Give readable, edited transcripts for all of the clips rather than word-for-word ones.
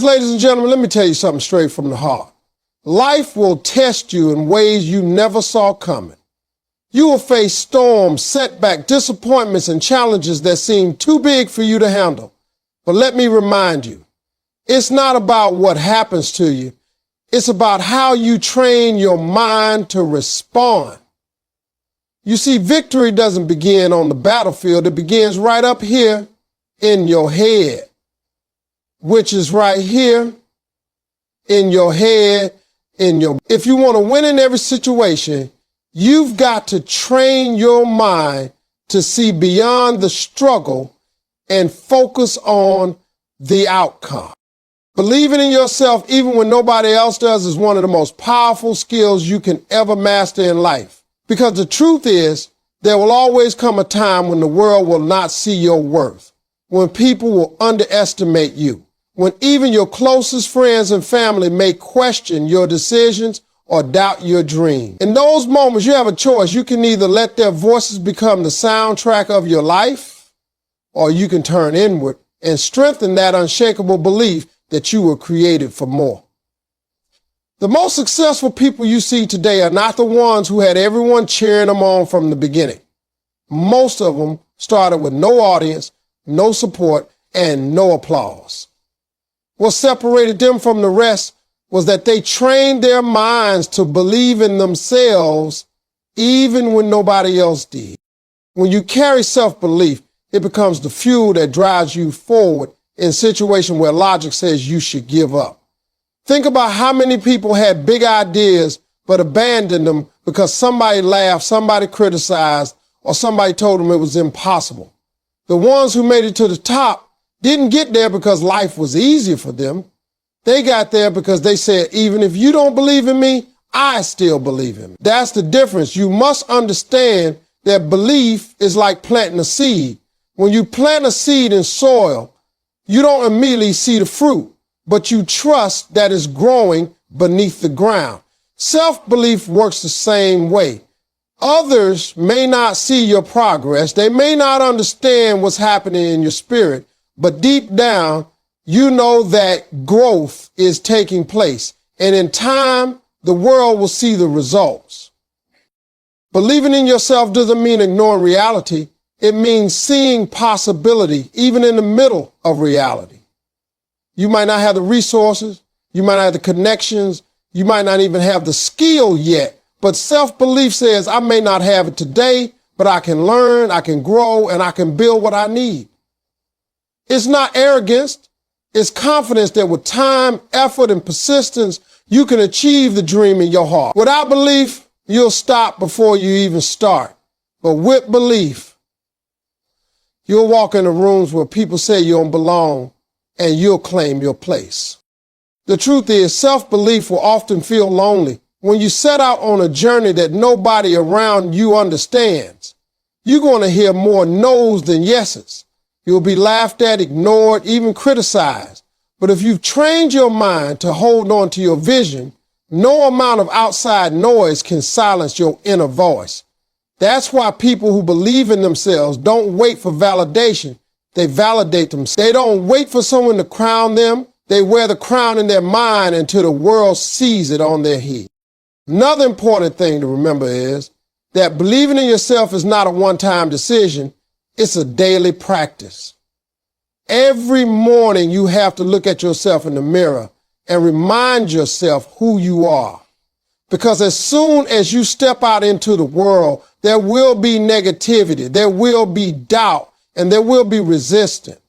Ladies and gentlemen, let me tell you something straight from the heart. Life will test you in ways you never saw coming. You will face storms, setbacks, disappointments, and challenges that seem too big for you to handle. But let me remind you, it's not about what happens to you. It's about how you train your mind to respond. You see, victory doesn't begin on the battlefield. It begins right up here in your head, which is right here in your head, If you want to win in every situation, you've got to train your mind to see beyond the struggle and focus on the outcome. Believing in yourself, even when nobody else does, is one of the most powerful skills you can ever master in life. Because the truth is, there will always come a time when the world will not see your worth, when people will underestimate you, when even your closest friends and family may question your decisions or doubt your dream. In those moments, you have a choice. You can either let their voices become the soundtrack of your life, or you can turn inward and strengthen that unshakable belief that you were created for more. The most successful people you see today are not the ones who had everyone cheering them on from the beginning. Most of them started with no audience, no support, and no applause. What separated them from the rest was that they trained their minds to believe in themselves even when nobody else did. When you carry self-belief, it becomes the fuel that drives you forward in situations where logic says you should give up. Think about how many people had big ideas but abandoned them because somebody laughed, somebody criticized, or somebody told them it was impossible. The ones who made it to the top didn't get there because life was easier for them. They got there because they said, even if you don't believe in me, I still believe in me. That's the difference. You must understand that belief is like planting a seed. When you plant a seed in soil, you don't immediately see the fruit, but you trust that it's growing beneath the ground. Self-belief works the same way. Others may not see your progress. They may not understand what's happening in your spirit, but deep down, you know that growth is taking place. And in time, the world will see the results. Believing in yourself doesn't mean ignoring reality. It means seeing possibility, even in the middle of reality. You might not have the resources. You might not have the connections. You might not even have the skill yet. But self-belief says, I may not have it today, but I can learn, I can grow, and I can build what I need. It's not arrogance. It's confidence that with time, effort, and persistence, you can achieve the dream in your heart. Without belief, you'll stop before you even start. But with belief, you'll walk into rooms where people say you don't belong, and you'll claim your place. The truth is, self-belief will often feel lonely. When you set out on a journey that nobody around you understands, you're going to hear more no's than yeses. You'll be laughed at, ignored, even criticized. But if you've trained your mind to hold on to your vision, no amount of outside noise can silence your inner voice. That's why people who believe in themselves don't wait for validation. They validate themselves. They don't wait for someone to crown them. They wear the crown in their mind until the world sees it on their head. Another important thing to remember is that believing in yourself is not a one-time decision. It's a daily practice. Every morning you have to look at yourself in the mirror and remind yourself who you are. Because as soon as you step out into the world, there will be negativity, there will be doubt, and there will be resistance.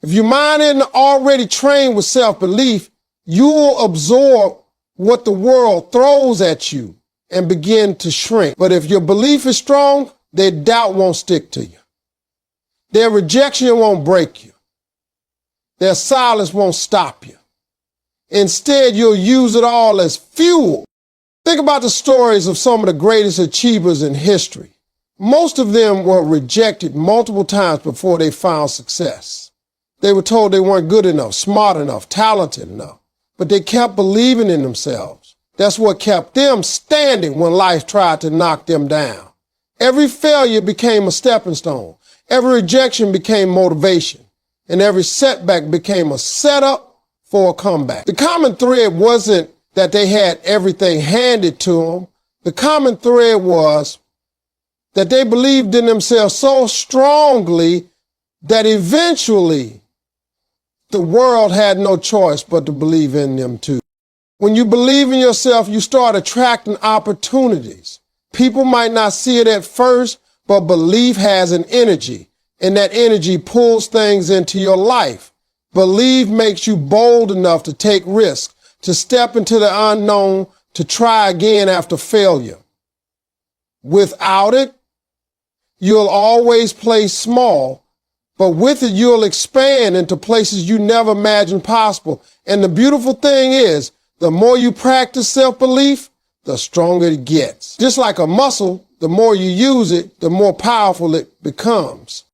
If your mind isn't already trained with self-belief, you will absorb what the world throws at you and begin to shrink. But if your belief is strong, their doubt won't stick to you. Their rejection won't break you. Their silence won't stop you. Instead, you'll use it all as fuel. Think about the stories of some of the greatest achievers in history. Most of them were rejected multiple times before they found success. They were told they weren't good enough, smart enough, talented enough, but they kept believing in themselves. That's what kept them standing when life tried to knock them down. Every failure became a stepping stone. Every rejection became motivation, and every setback became a setup for a comeback. The common thread wasn't that they had everything handed to them. The common thread was that they believed in themselves so strongly that eventually the world had no choice but to believe in them too. When you believe in yourself, you start attracting opportunities. People might not see it at first, but belief has an energy, and that energy pulls things into your life. Belief makes you bold enough to take risks, to step into the unknown, to try again after failure. Without it, you'll always play small, but with it, you'll expand into places you never imagined possible. And the beautiful thing is, the more you practice self-belief, the stronger it gets. Just like a muscle, the more you use it, the more powerful it becomes.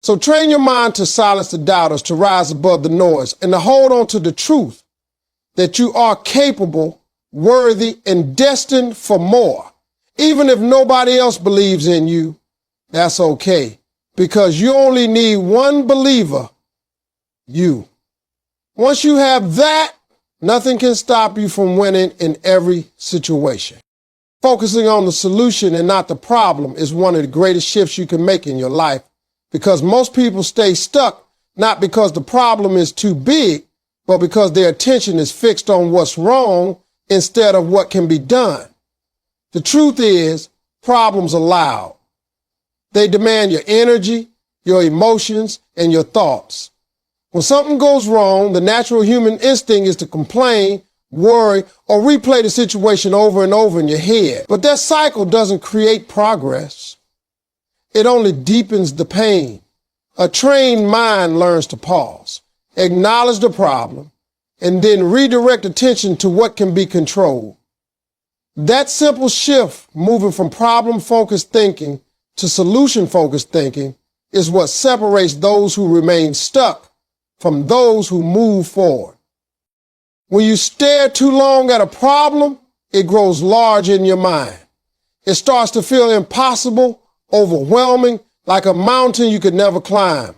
So train your mind to silence the doubters, to rise above the noise, and to hold on to the truth that you are capable, worthy, and destined for more. Even if nobody else believes in you, that's okay, because you only need one believer, you. Once you have that, nothing can stop you from winning in every situation. Focusing on the solution and not the problem is one of the greatest shifts you can make in your life, because most people stay stuck not because the problem is too big, but because their attention is fixed on what's wrong instead of what can be done. The truth is, problems are loud. They demand your energy, your emotions, and your thoughts. When something goes wrong, the natural human instinct is to complain, worry, or replay the situation over and over in your head. But that cycle doesn't create progress. It only deepens the pain. A trained mind learns to pause, acknowledge the problem, and then redirect attention to what can be controlled. That simple shift, moving from problem-focused thinking to solution-focused thinking, is what separates those who remain stuck from those who move forward. When you stare too long at a problem, it grows large in your mind. It starts to feel impossible, overwhelming, like a mountain you could never climb.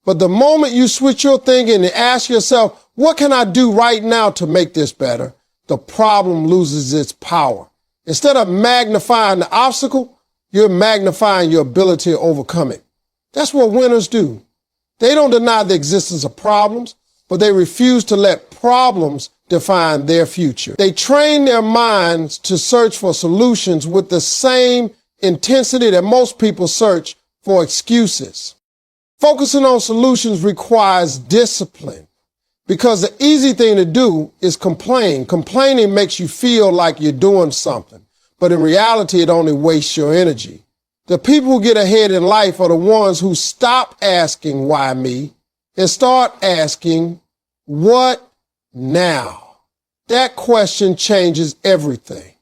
But the moment you switch your thinking and ask yourself, what can I do right now to make this better? The problem loses its power. Instead of magnifying the obstacle, you're magnifying your ability to overcome it. That's what winners do. They don't deny the existence of problems, but they refuse to let problems define their future. They train their minds to search for solutions with the same intensity that most people search for excuses. Focusing on solutions requires discipline, because the easy thing to do is complain. Complaining makes you feel like you're doing something, but in reality, it only wastes your energy. The people who get ahead in life are the ones who stop asking why me and start asking what now. That question changes everything.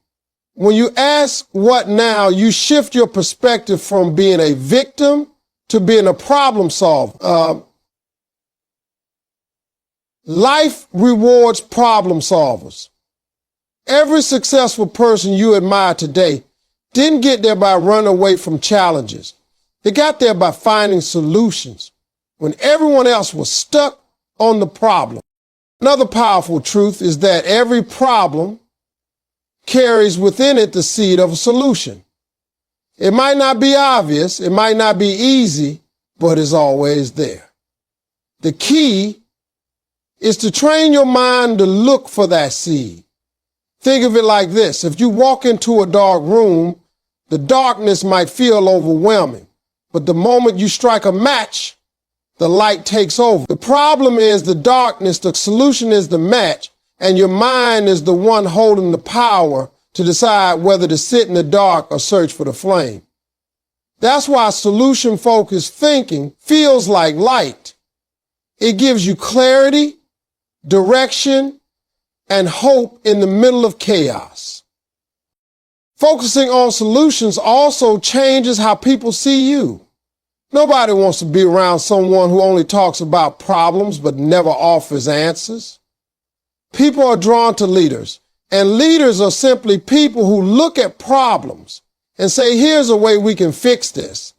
When you ask what now, you shift your perspective from being a victim to being a problem solver. Life rewards problem solvers. Every successful person you admire today didn't get there by running away from challenges. They got there by finding solutions when everyone else was stuck on the problem. Another powerful truth is that every problem carries within it the seed of a solution. It might not be obvious, it might not be easy, but it's always there. The key is to train your mind to look for that seed. Think of it like this. If you walk into a dark room, the darkness might feel overwhelming, but the moment you strike a match, the light takes over. The problem is the darkness, the solution is the match, and your mind is the one holding the power to decide whether to sit in the dark or search for the flame. That's why solution-focused thinking feels like light. It gives you clarity, direction, and hope in the middle of chaos. Focusing on solutions also changes how people see you. Nobody wants to be around someone who only talks about problems but never offers answers. People are drawn to leaders, and leaders are simply people who look at problems and say, here's a way we can fix this.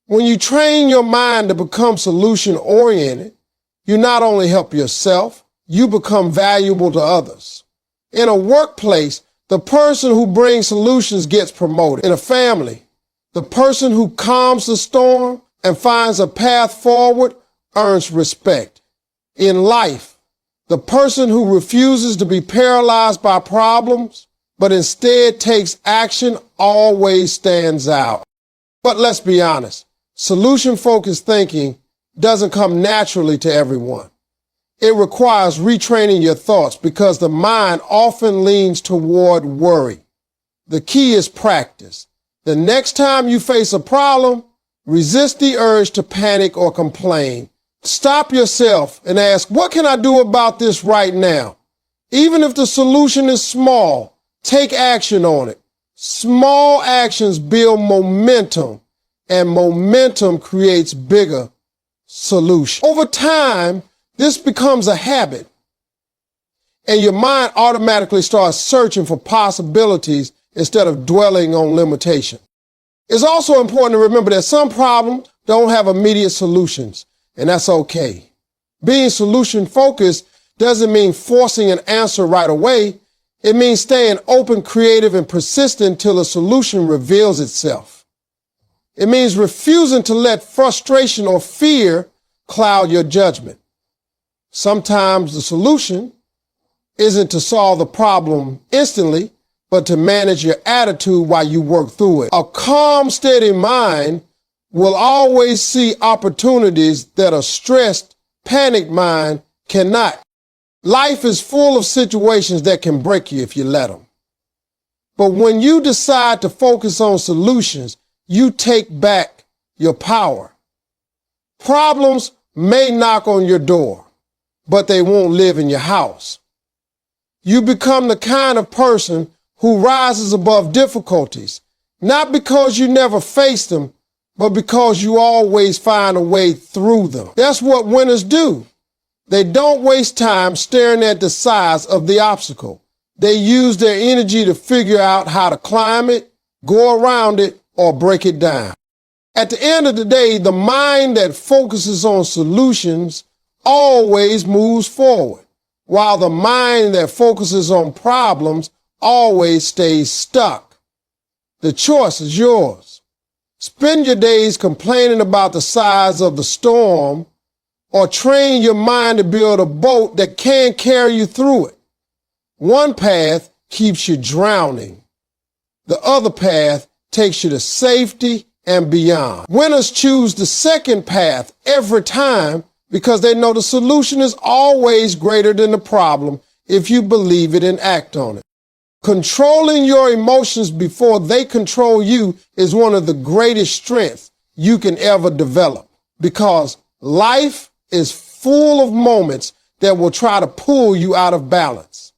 When you train your mind to become solution-oriented, you not only help yourself, you become valuable to others. In a workplace, the person who brings solutions gets promoted. In a family, the person who calms the storm and finds a path forward earns respect. In life, the person who refuses to be paralyzed by problems, but instead takes action always stands out. But let's be honest, solution-focused thinking doesn't come naturally to everyone. It requires retraining your thoughts because the mind often leans toward worry. The key is practice. The next time you face a problem, resist the urge to panic or complain. Stop yourself and ask, what can I do about this right now? Even if the solution is small, take action on it. Small actions build momentum, and momentum creates bigger solutions. Over time, this becomes a habit, and your mind automatically starts searching for possibilities instead of dwelling on limitations. It's also important to remember that some problems don't have immediate solutions, and that's okay. Being solution-focused doesn't mean forcing an answer right away. It means staying open, creative, and persistent until a solution reveals itself. It means refusing to let frustration or fear cloud your judgment. Sometimes the solution isn't to solve the problem instantly, but to manage your attitude while you work through it. A calm, steady mind will always see opportunities that a stressed, panicked mind cannot. Life is full of situations that can break you if you let them. But when you decide to focus on solutions, you take back your power. Problems may knock on your door, but they won't live in your house. You become the kind of person who rises above difficulties, not because you never face them, but because you always find a way through them. That's what winners do. They don't waste time staring at the size of the obstacle. They use their energy to figure out how to climb it, go around it, or break it down. At the end of the day, the mind that focuses on solutions always moves forward, while the mind that focuses on problems always stays stuck. The choice is yours. Spend your days complaining about the size of the storm, or train your mind to build a boat that can carry you through it. One path keeps you drowning. The other path takes you to safety and beyond. Winners choose the second path every time because they know the solution is always greater than the problem if you believe it and act on it. Controlling your emotions before they control you is one of the greatest strengths you can ever develop, because life is full of moments that will try to pull you out of balance.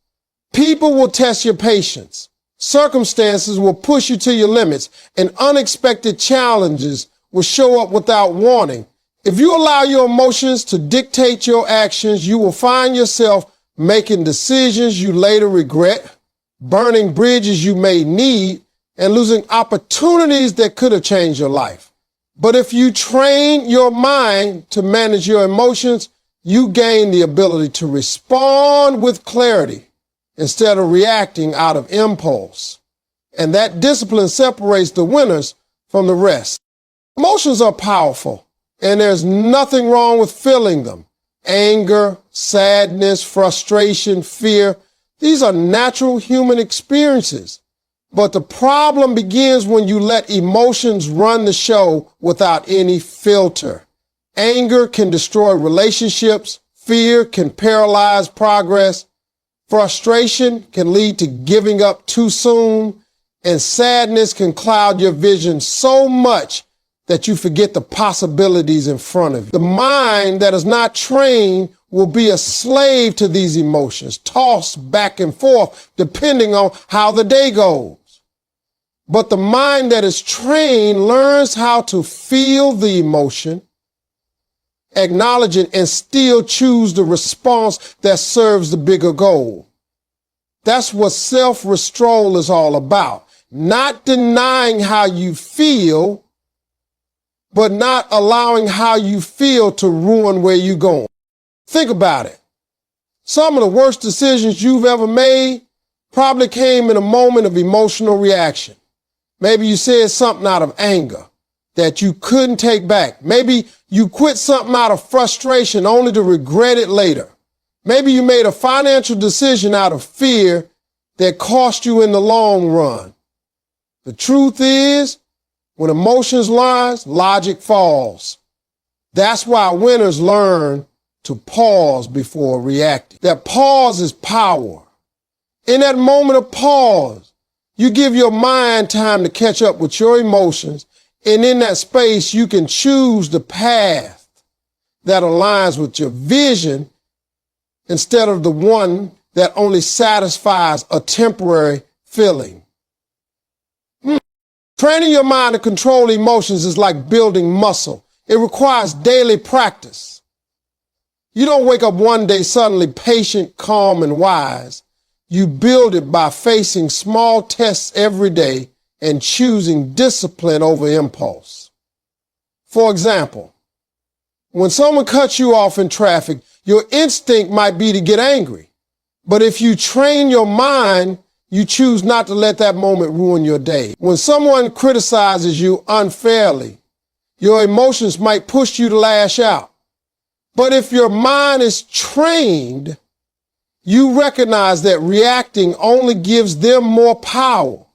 People will test your patience. Circumstances will push you to your limits, and unexpected challenges will show up without warning. If you allow your emotions to dictate your actions, you will find yourself making decisions you later regret, burning bridges you may need, and losing opportunities that could have changed your life. But if you train your mind to manage your emotions, you gain the ability to respond with clarity instead of reacting out of impulse. And that discipline separates the winners from the rest. Emotions are powerful, and there's nothing wrong with feeling them. Anger, sadness, frustration, fear, these are natural human experiences. But the problem begins when you let emotions run the show without any filter. Anger can destroy relationships. Fear can paralyze progress. Frustration can lead to giving up too soon. And sadness can cloud your vision so much that you forget the possibilities in front of you. The mind that is not trained will be a slave to these emotions, tossed back and forth depending on how the day goes. But the mind that is trained learns how to feel the emotion, acknowledge it, and still choose the response that serves the bigger goal. That's what self-restraint is all about. Not denying how you feel, but not allowing how you feel to ruin where you're going. Think about it. Some of the worst decisions you've ever made probably came in a moment of emotional reaction. Maybe you said something out of anger that you couldn't take back. Maybe you quit something out of frustration only to regret it later. Maybe you made a financial decision out of fear that cost you in the long run. The truth is, when emotions rise, logic falls. That's why winners learn to pause before reacting. That pause is power. In that moment of pause, you give your mind time to catch up with your emotions, and in that space, you can choose the path that aligns with your vision instead of the one that only satisfies a temporary feeling. Training your mind to control emotions is like building muscle. It requires daily practice. You don't wake up one day suddenly patient, calm, and wise. You build it by facing small tests every day and choosing discipline over impulse. For example, when someone cuts you off in traffic, your instinct might be to get angry. But if you train your mind, you choose not to let that moment ruin your day. When someone criticizes you unfairly, your emotions might push you to lash out. But if your mind is trained, you recognize that reacting only gives them more power.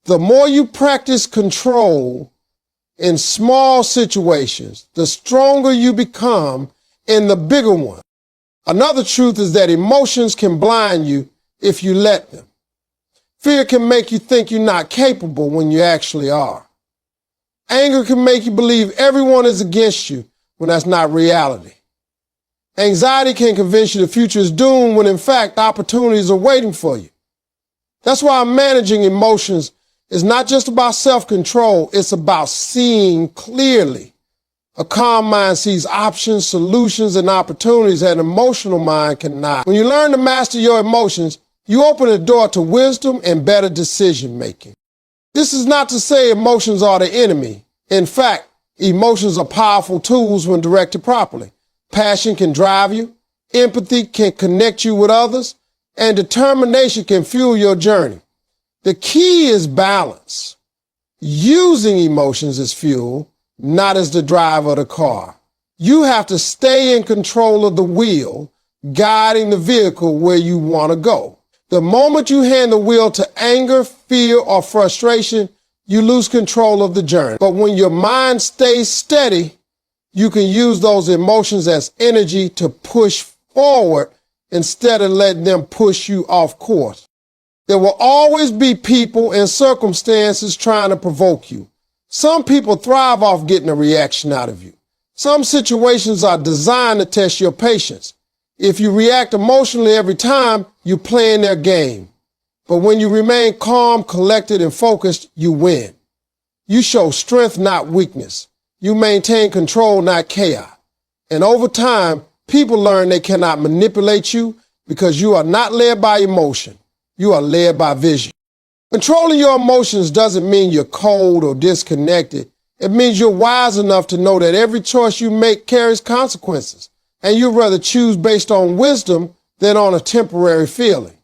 The more you practice control in small situations, the stronger you become in the bigger one. Another truth is that emotions can blind you if you let them. Fear can make you think you're not capable when you actually are. Anger can make you believe everyone is against you when that's not reality. Anxiety can convince you the future is doomed when in fact opportunities are waiting for you. That's why managing emotions is not just about self-control, it's about seeing clearly. A calm mind sees options, solutions, and opportunities that an emotional mind cannot. When you learn to master your emotions, you open the door to wisdom and better decision making. This is not to say emotions are the enemy. In fact, emotions are powerful tools when directed properly. Passion can drive you, empathy can connect you with others, and determination can fuel your journey. The key is balance. Using emotions as fuel, not as the driver of the car. You have to stay in control of the wheel, guiding the vehicle where you want to go. The moment you hand the wheel to anger, fear, or frustration, you lose control of the journey. But when your mind stays steady, you can use those emotions as energy to push forward instead of letting them push you off course. There will always be people and circumstances trying to provoke you. Some people thrive off getting a reaction out of you. Some situations are designed to test your patience. If you react emotionally every time, you're playing their game. But when you remain calm, collected, and focused, you win. You show strength, not weakness. You maintain control, not chaos. And over time, people learn they cannot manipulate you because you are not led by emotion. You are led by vision. Controlling your emotions doesn't mean you're cold or disconnected. It means you're wise enough to know that every choice you make carries consequences, and you'd rather choose based on wisdom than on a temporary feeling.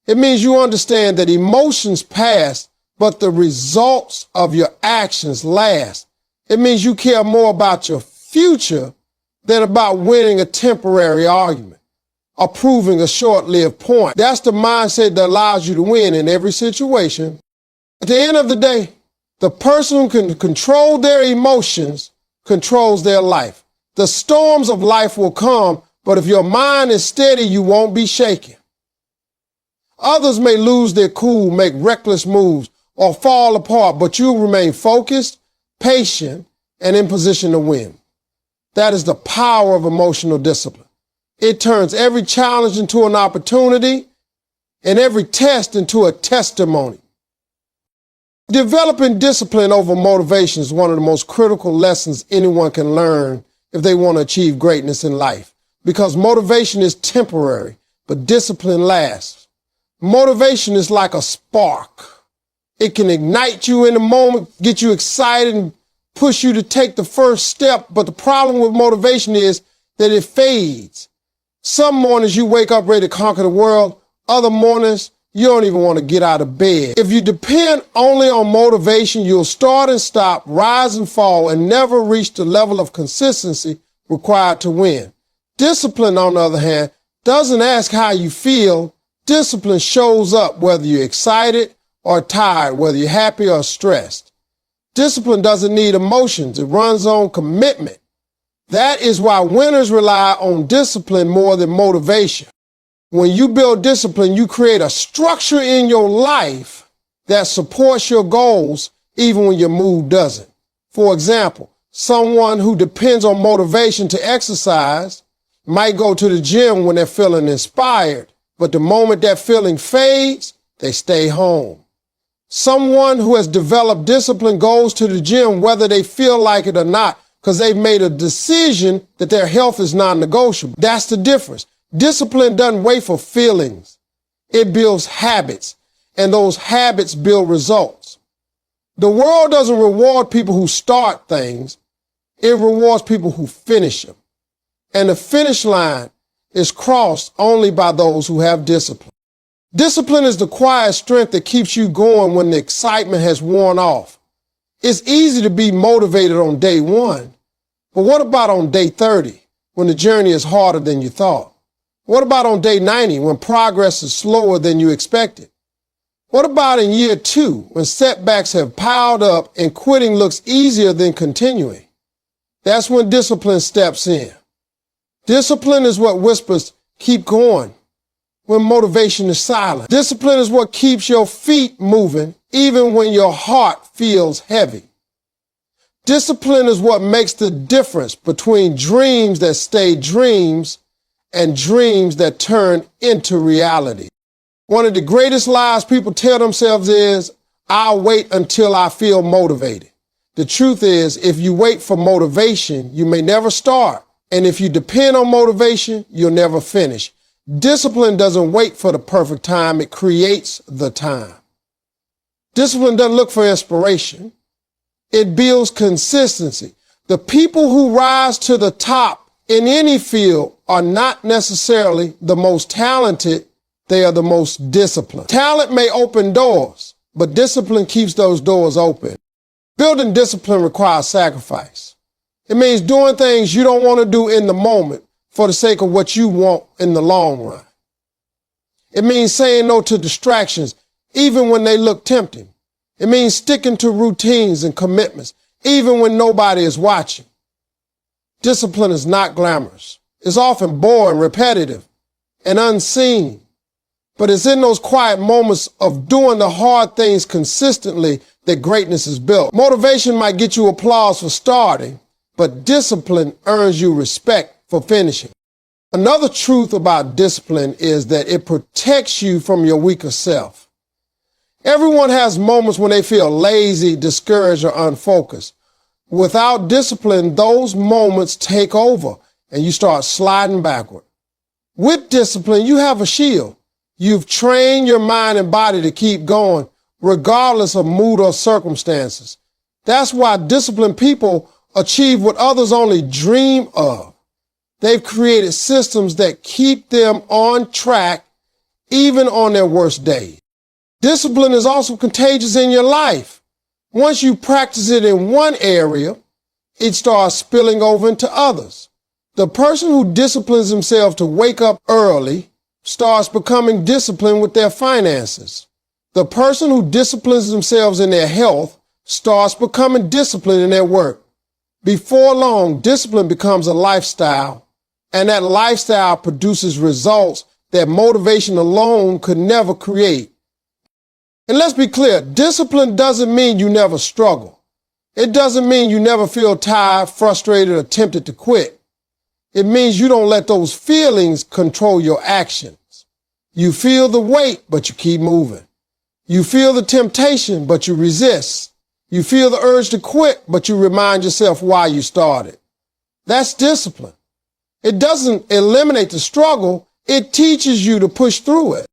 It means you understand that emotions pass, but the results of your actions last. It means you care more about your future than about winning a temporary argument or proving a short-lived point. That's the mindset that allows you to win in every situation. At the end of the day, the person who can control their emotions controls their life. The storms of life will come, but if your mind is steady, you won't be shaken. Others may lose their cool, make reckless moves, or fall apart, but you'll remain focused, patient, and in position to win. That is the power of emotional discipline. It turns every challenge into an opportunity and every test into a testimony. Developing discipline over motivation is one of the most critical lessons anyone can learn if they want to achieve greatness in life, because motivation is temporary, but discipline lasts. Motivation is like a spark. It can ignite you in the moment, get you excited, and push you to take the first step, but the problem with motivation is that it fades. Some mornings you wake up ready to conquer the world. Other mornings, you don't even want to get out of bed. If you depend only on motivation, you'll start and stop, rise and fall, and never reach the level of consistency required to win. Discipline, on the other hand, doesn't ask how you feel. Discipline shows up whether you're excited or tired, whether you're happy or stressed. Discipline doesn't need emotions. It runs on commitment. That is why winners rely on discipline more than motivation. When you build discipline, you create a structure in your life that supports your goals even when your mood doesn't. For example, someone who depends on motivation to exercise might go to the gym when they're feeling inspired, but the moment that feeling fades, they stay home. Someone who has developed discipline goes to the gym whether they feel like it or not, because they've made a decision that their health is non-negotiable. That's the difference. Discipline doesn't wait for feelings. It builds habits, and those habits build results. The world doesn't reward people who start things. It rewards people who finish them. And the finish line is crossed only by those who have discipline. Discipline is the quiet strength that keeps you going when the excitement has worn off. It's easy to be motivated on day 1, but what about on day 30, when the journey is harder than you thought? What about on day 90, when progress is slower than you expected? What about in year 2, when setbacks have piled up and quitting looks easier than continuing? That's when discipline steps in. Discipline is what whispers, keep going, when motivation is silent. Discipline is what keeps your feet moving, even when your heart feels heavy. Discipline is what makes the difference between dreams that stay dreams and dreams that turn into reality. One of the greatest lies people tell themselves is, I'll wait until I feel motivated. The truth is, if you wait for motivation, you may never start. And if you depend on motivation, you'll never finish. Discipline doesn't wait for the perfect time. It creates the time. Discipline doesn't look for inspiration. It builds consistency. The people who rise to the top in any field are not necessarily the most talented. They are the most disciplined. Talent may open doors, but discipline keeps those doors open. Building discipline requires sacrifice. It means doing things you don't want to do in the moment for the sake of what you want in the long run. It means saying no to distractions, even when they look tempting. It means sticking to routines and commitments, even when nobody is watching. Discipline is not glamorous. It's often boring, repetitive, and unseen. But it's in those quiet moments of doing the hard things consistently that greatness is built. Motivation might get you applause for starting, but discipline earns you respect for finishing. Another truth about discipline is that it protects you from your weaker self. Everyone has moments when they feel lazy, discouraged, or unfocused. Without discipline, those moments take over and you start sliding backward. With discipline, you have a shield. You've trained your mind and body to keep going, regardless of mood or circumstances. That's why disciplined people achieve what others only dream of. They've created systems that keep them on track, even on their worst days. Discipline is also contagious in your life. Once you practice it in one area, it starts spilling over into others. The person who disciplines themselves to wake up early starts becoming disciplined with their finances. The person who disciplines themselves in their health starts becoming disciplined in their work. Before long, discipline becomes a lifestyle, and that lifestyle produces results that motivation alone could never create. And let's be clear, discipline doesn't mean you never struggle. It doesn't mean you never feel tired, frustrated, or tempted to quit. It means you don't let those feelings control your actions. You feel the weight, but you keep moving. You feel the temptation, but you resist. You feel the urge to quit, but you remind yourself why you started. That's discipline. It doesn't eliminate the struggle. It teaches you to push through it.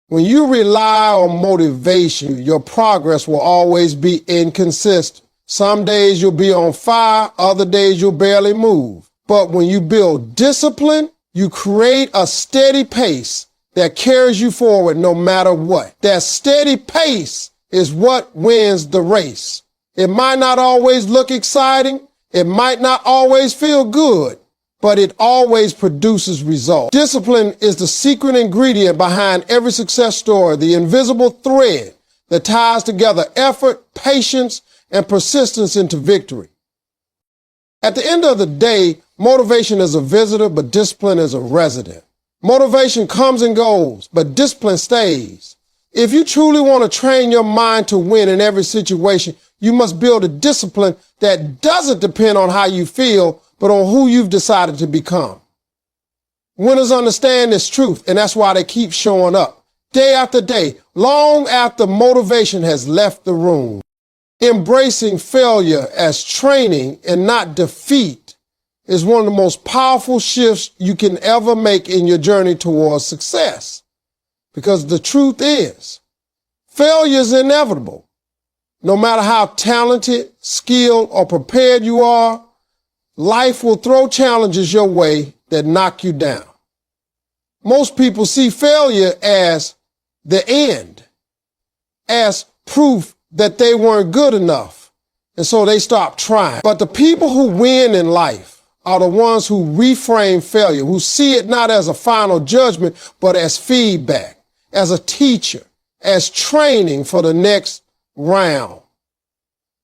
When you rely on motivation, your progress will always be inconsistent. Some days you'll be on fire, other days you'll barely move. But when you build discipline, You create a steady pace that carries you forward no matter what. That steady pace is what wins the race. It might not always look exciting. It might not always feel good, but it always produces results. Discipline is the secret ingredient behind every success story, the invisible thread that ties together effort, patience, and persistence into victory. At the end of the day, motivation is a visitor, but discipline is a resident. Motivation comes and goes, but discipline stays. If you truly want to train your mind to win in every situation, you must build a discipline that doesn't depend on how you feel, but on who you've decided to become. Winners understand this truth, and that's why they keep showing up day after day, long after motivation has left the room. Embracing failure as training and not defeat is one of the most powerful shifts you can ever make in your journey towards success. Because the truth is, failure is inevitable. No matter how talented, skilled, or prepared you are, life will throw challenges your way that knock you down. Most people see failure as the end, as proof that they weren't good enough, and so they stop trying. But the people who win in life are the ones who reframe failure, who see it not as a final judgment, but as feedback, as a teacher, as training for the next round.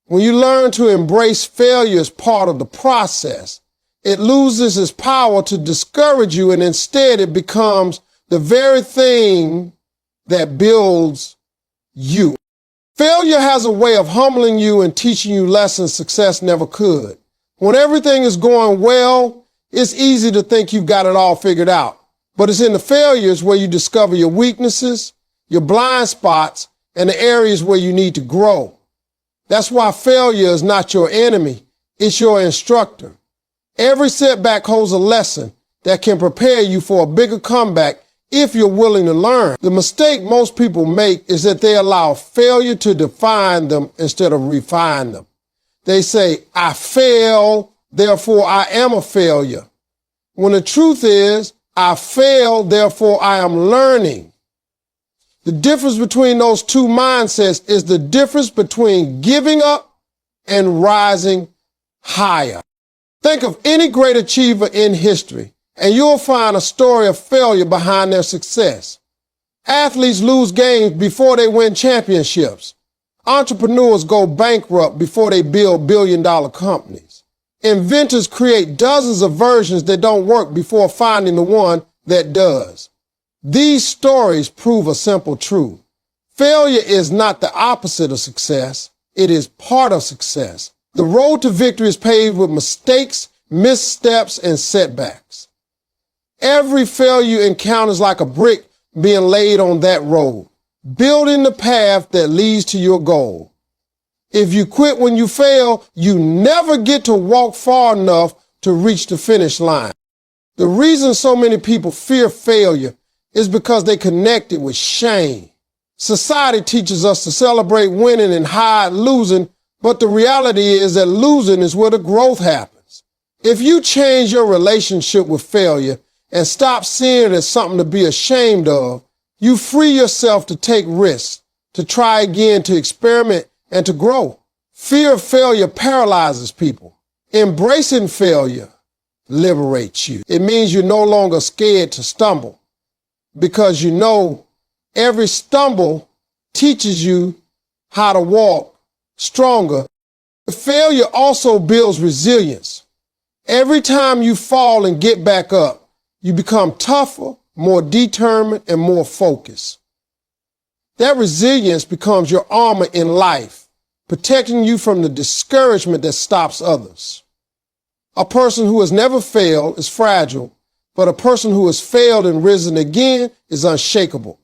When you learn to embrace failure as part of the process, it loses its power to discourage you, and instead it becomes the very thing that builds you. Failure has a way of humbling you and teaching you lessons success never could. When everything is going well, it's easy to think you've got it all figured out. But it's in the failures where you discover your weaknesses, your blind spots, and the areas where you need to grow. That's why failure is not your enemy, it's your instructor. Every setback holds a lesson that can prepare you for a bigger comeback if you're willing to learn. The mistake most people make is that they allow failure to define them instead of refine them. They say, I fail, therefore I am a failure. When the truth is, I fail, therefore I am learning. The difference between those two mindsets is the difference between giving up and rising higher. Think of any great achiever in history, and you'll find a story of failure behind their success. Athletes lose games before they win championships. Entrepreneurs go bankrupt before they build billion-dollar companies. Inventors create dozens of versions that don't work before finding the one that does. These stories prove a simple truth. Failure is not the opposite of success. It is part of success. The road to victory is paved with mistakes, missteps, and setbacks. Every failure you encounter is like a brick being laid on that road, building the path that leads to your goal. If you quit when you fail, you never get to walk far enough to reach the finish line. The reason so many people fear failure is because they connect it with shame. Society teaches us to celebrate winning and hide losing, but the reality is that losing is where the growth happens. If you change your relationship with failure and stop seeing it as something to be ashamed of, you free yourself to take risks, to try again, to experiment, and to grow. Fear of failure paralyzes people. Embracing failure liberates you. It means you're no longer scared to stumble, because you know every stumble teaches you how to walk stronger. Failure also builds resilience. Every time you fall and get back up, you become tougher, more determined, and more focused. That resilience becomes your armor in life, protecting you from the discouragement that stops others. A person who has never failed is fragile, but a person who has failed and risen again is unshakable.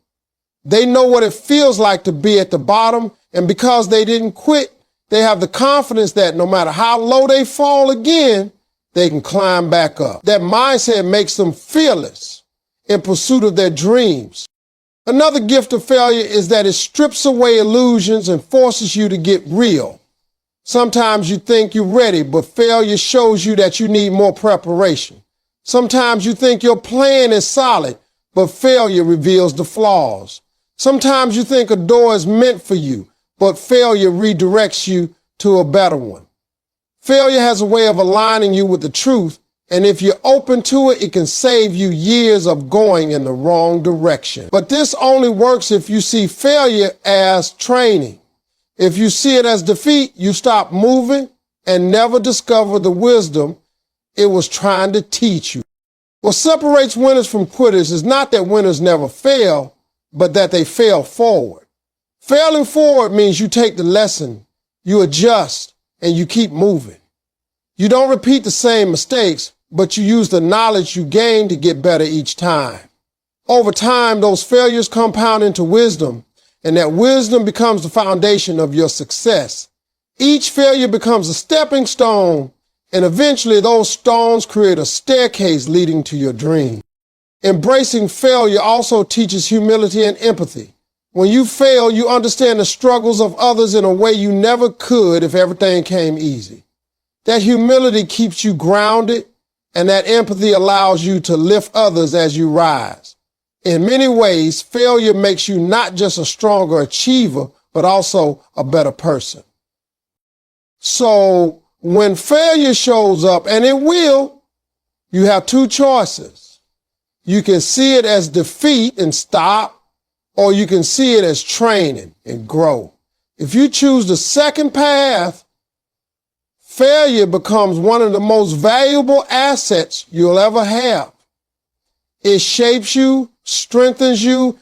They know what it feels like to be at the bottom, and because they didn't quit, they have the confidence that no matter how low they fall again, they can climb back up. That mindset makes them fearless in pursuit of their dreams. Another gift of failure is that it strips away illusions and forces you to get real. Sometimes you think you're ready, but failure shows you that you need more preparation. Sometimes you think your plan is solid, but failure reveals the flaws. Sometimes you think a door is meant for you, but failure redirects you to a better one. Failure has a way of aligning you with the truth, and if you're open to it, it can save you years of going in the wrong direction. But this only works if you see failure as training. If you see it as defeat, you stop moving and never discover the wisdom it was trying to teach you. What separates winners from quitters is not that winners never fail, but that they fail forward. Failing forward means you take the lesson, you adjust, and you keep moving. You don't repeat the same mistakes, but you use the knowledge you gain to get better each time. Over time, those failures compound into wisdom, and that wisdom becomes the foundation of your success. Each failure becomes a stepping stone, and eventually those stones create a staircase leading to your dream. Embracing failure also teaches humility and empathy. When you fail, you understand the struggles of others in a way you never could if everything came easy. That humility keeps you grounded, and that empathy allows you to lift others as you rise. In many ways, failure makes you not just a stronger achiever, but also a better person. So when failure shows up, and it will, you have two choices. You can see it as defeat and stop, or you can see it as training and grow. If you choose the second path, failure becomes one of the most valuable assets you'll ever have. It shapes you, strengthens you,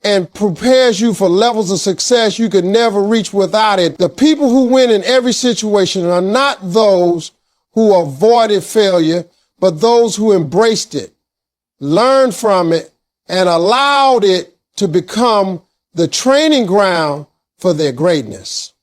and prepares you for levels of success you could never reach without it. The people who win in every situation are not those who avoided failure, but those who embraced it, learned from it, and allowed it to become the training ground for their greatness.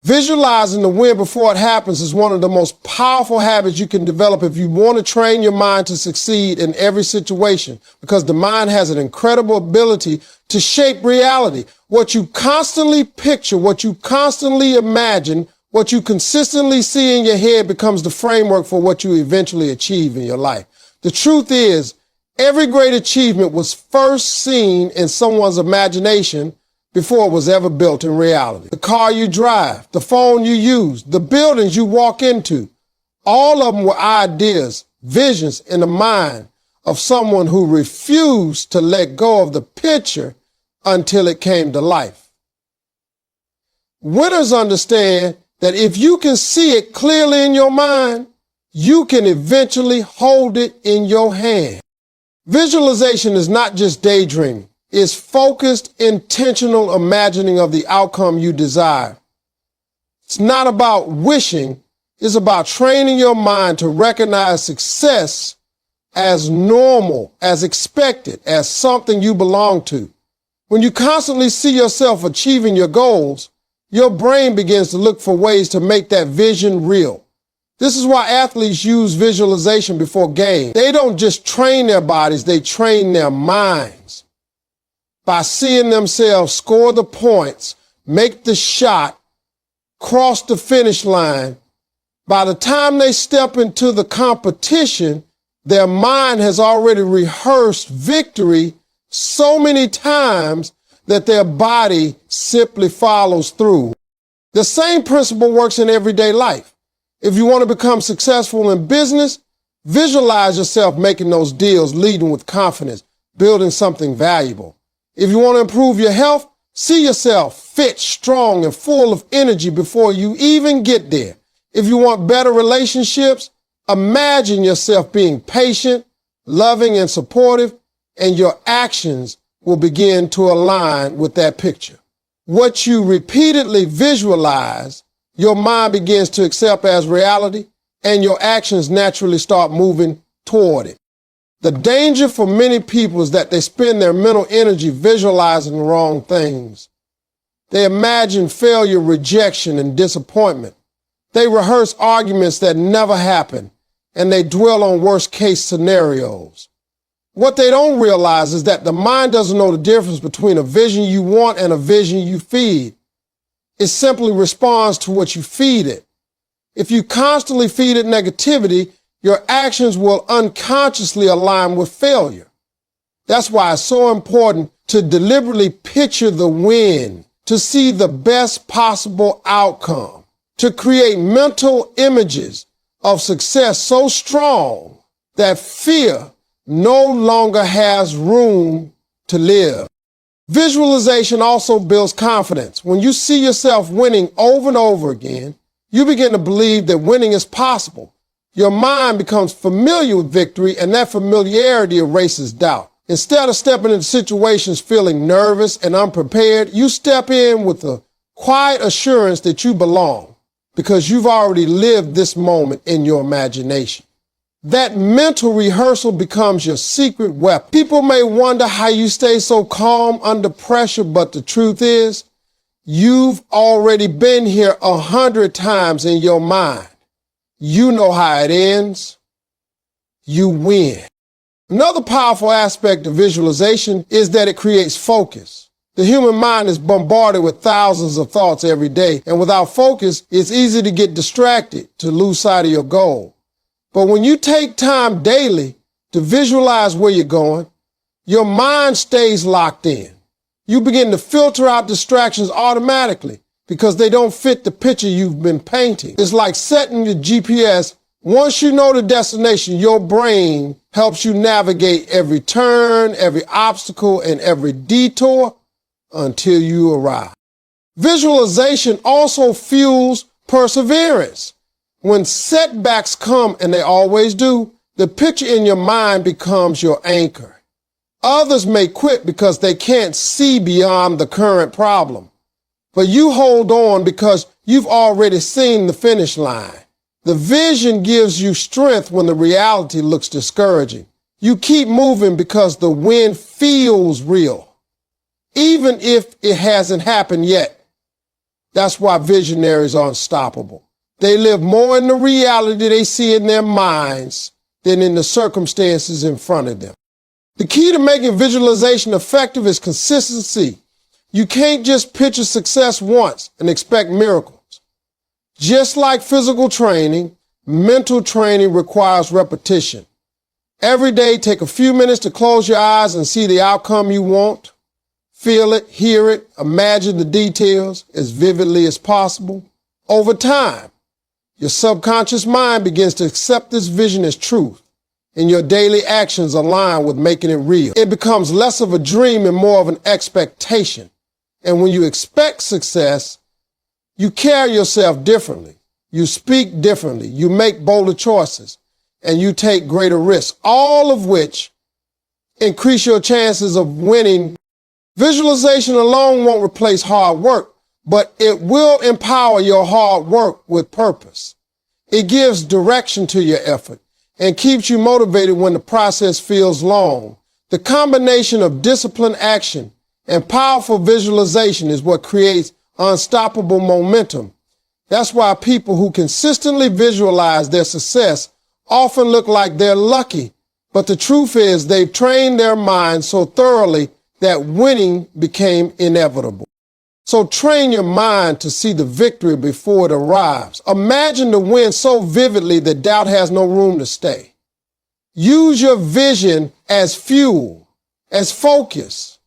Visualizing the win before it happens is one of the most powerful habits you can develop if you want to train your mind to succeed in every situation, because the mind has an incredible ability to shape reality. What you constantly picture, what you constantly imagine, what you consistently see in your head becomes the framework for what you eventually achieve in your life. The truth is, every great achievement was first seen in someone's imagination before it was ever built in reality. The car you drive, the phone you use, the buildings you walk into, all of them were ideas, visions in the mind of someone who refused to let go of the picture until it came to life. Winners understand that if you can see it clearly in your mind, you can eventually hold it in your hand. Visualization is not just daydreaming. It's focused, intentional imagining of the outcome you desire. It's not about wishing. It's about training your mind to recognize success as normal, as expected, as something you belong to. When you constantly see yourself achieving your goals, your brain begins to look for ways to make that vision real. This is why athletes use visualization before games. They don't just train their bodies, they train their minds. By seeing themselves score the points, make the shot, cross the finish line, by the time they step into the competition, their mind has already rehearsed victory so many times that their body simply follows through. The same principle works in everyday life. If you want to become successful in business, visualize yourself making those deals, leading with confidence, building something valuable. If you want to improve your health, see yourself fit, strong, and full of energy before you even get there. If you want better relationships, imagine yourself being patient, loving, and supportive, and your actions will begin to align with that picture. What you repeatedly visualize, your mind begins to accept as reality, and your actions naturally start moving toward it. The danger for many people is that they spend their mental energy visualizing the wrong things. They imagine failure, rejection, and disappointment. They rehearse arguments that never happen, and they dwell on worst-case scenarios. What they don't realize is that the mind doesn't know the difference between a vision you want and a vision you feed. It simply responds to what you feed it. If you constantly feed it negativity, your actions will unconsciously align with failure. That's why it's so important to deliberately picture the win, to see the best possible outcome, to create mental images of success so strong that fear no longer has room to live. Visualization also builds confidence. When you see yourself winning over and over again, you begin to believe that winning is possible. Your mind becomes familiar with victory, and that familiarity erases doubt. Instead of stepping into situations feeling nervous and unprepared, you step in with a quiet assurance that you belong because you've already lived this moment in your imagination. That mental rehearsal becomes your secret weapon. People may wonder how you stay so calm under pressure, but the truth is, you've already been here 100 times in your mind. You know how it ends. You win. Another powerful aspect of visualization is that it creates focus. The human mind is bombarded with thousands of thoughts every day, and without focus, it's easy to get distracted, to lose sight of your goal. But when you take time daily to visualize where you're going, your mind stays locked in. You begin to filter out distractions automatically because they don't fit the picture you've been painting. It's like setting your GPS. Once you know the destination, your brain helps you navigate every turn, every obstacle, and every detour until you arrive. Visualization also fuels perseverance. When setbacks come, and they always do, the picture in your mind becomes your anchor. Others may quit because they can't see beyond the current problem. But you hold on because you've already seen the finish line. The vision gives you strength when the reality looks discouraging. You keep moving because the win feels real, even if it hasn't happened yet. That's why visionaries are unstoppable. They live more in the reality they see in their minds than in the circumstances in front of them. The key to making visualization effective is consistency. You can't just picture success once and expect miracles. Just like physical training, mental training requires repetition. Every day, take a few minutes to close your eyes and see the outcome you want. Feel it, hear it, imagine the details as vividly as possible. Over time, your subconscious mind begins to accept this vision as truth, and your daily actions align with making it real. It becomes less of a dream and more of an expectation. And when you expect success, you carry yourself differently. You speak differently. You make bolder choices, and you take greater risks, all of which increase your chances of winning. Visualization alone won't replace hard work, but it will empower your hard work with purpose. It gives direction to your effort and keeps you motivated when the process feels long. The combination of disciplined action and powerful visualization is what creates unstoppable momentum. That's why people who consistently visualize their success often look like they're lucky. But the truth is they've trained their minds so thoroughly that winning became inevitable. So train your mind to see the victory before it arrives. Imagine the win so vividly that doubt has no room to stay. Use your vision as fuel, as focus,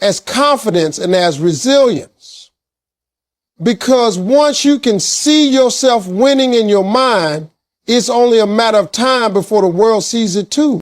as confidence, and as resilience. Because once you can see yourself winning in your mind, it's only a matter of time before the world sees it too.